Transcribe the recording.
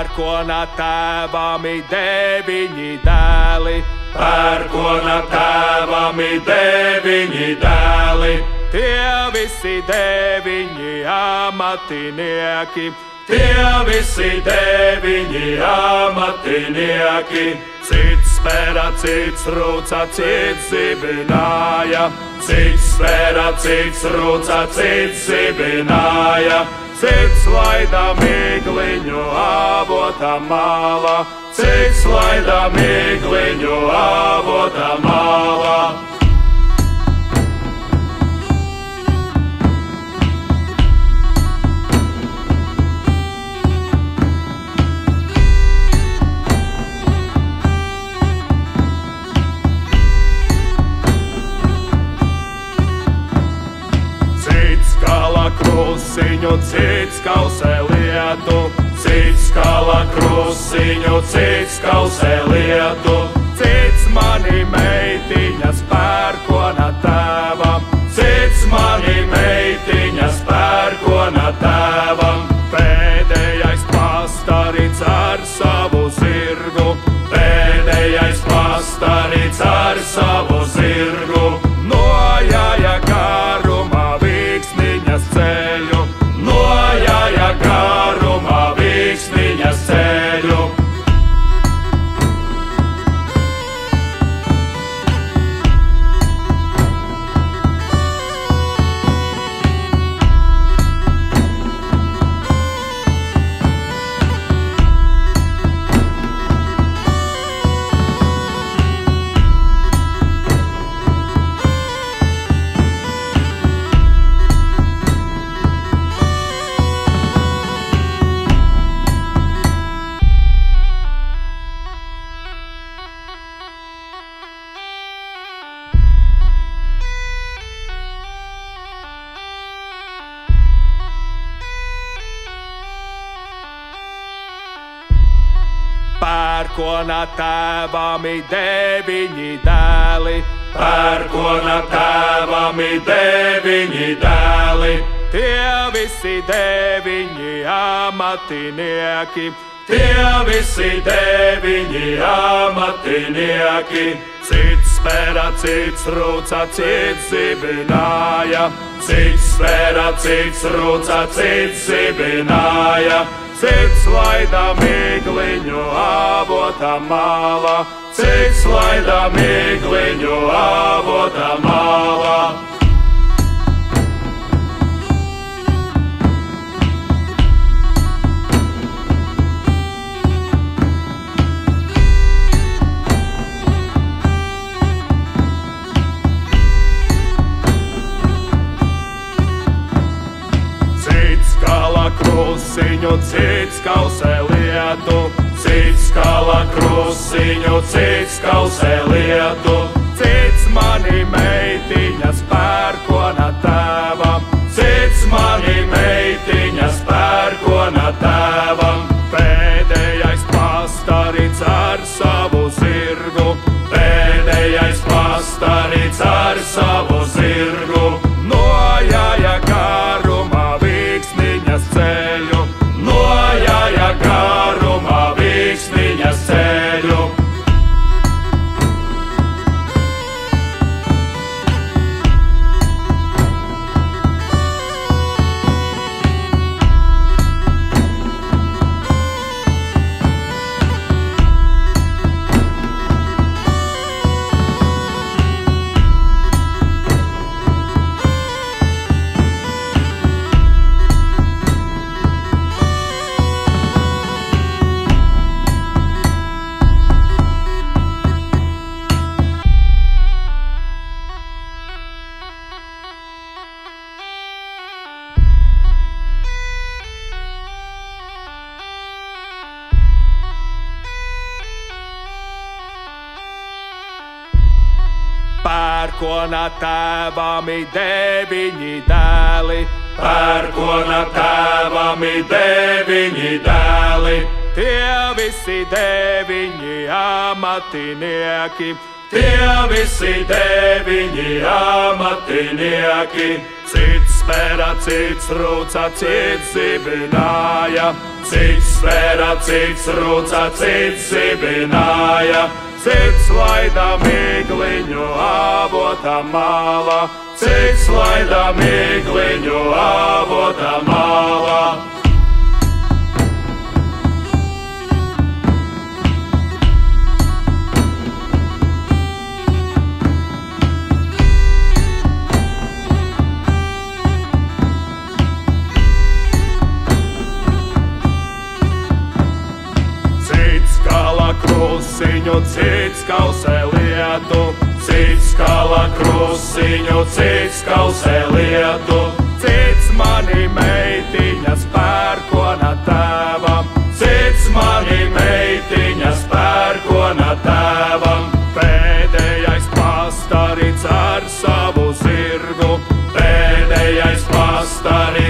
Pērkona tēvam ir 9 dēli, Pērkona tēvam ir 9 dēli, tie visi 9 amatinieki. tie visi 9 amatinieki. Cits spēra, cits rūca, cits zibināja, Cits spēra, cits rūca, cits zibināja, cits laida migliņu avota malā, Cits laida migliņu avota malā. Krusiņu, cits kausē lietu, Cits kala krusiņu, cits kausē lietu, cits mani meitiņas pērkona tēvam, Cits mani meitiņas pērkona tēvam, pēdējais pastarīts ar savu zirgu, Pēdējais pastarīts ar savu zirgu, nojāja garumā vīksniņas ceļu, nojāja garumā vīksniņas ceļu. Pērkona tēvam ir 9 dēli, Pērkona tēvam ir 9 dēli, tie visi 9 amatinieki. tie visi 9 amatinieki. Cits spēra, cits rūca, cits zibināja, Cits spēra, cits rūca, cits zibināja, cits laida migliņu avota malā, Cits laida migliņu avota malā. Krusiņu, cits kausē lietu, Cits kala krusiņu, cits kausē lietu, cits mani meitiņas pērkona tēvam, Cits mani meitiņas pērkona tēvam, pēdējais pastarīts ar savu zirgu, Pēdējais pastarīts ar savu zirgu, nojāja garumā vīksniņas ceļu, nojāja garumā vīksniņas ceļu. Pērkona tēvam ir 9 dēli, Pērkona tēvam ir 9 dēli, tie visi 9 amatinieki. tie visi 9 amatinieki. Cits spēra, cits rūca, cits zibināja. Cits spēra, cits rūca, cits zibināja. Cits laida migliņu avota malā. Cits laida migliņu avota malā. Krusiņu, cits kausē lietu, cits kala krusiņu, cits kausē lietu. Cits mani meitiņas pērkona tēvam, cits mani meitiņas pērkona tēvam. Pēdējais pastarīts ar savu zirgu, pēdējais pastarīts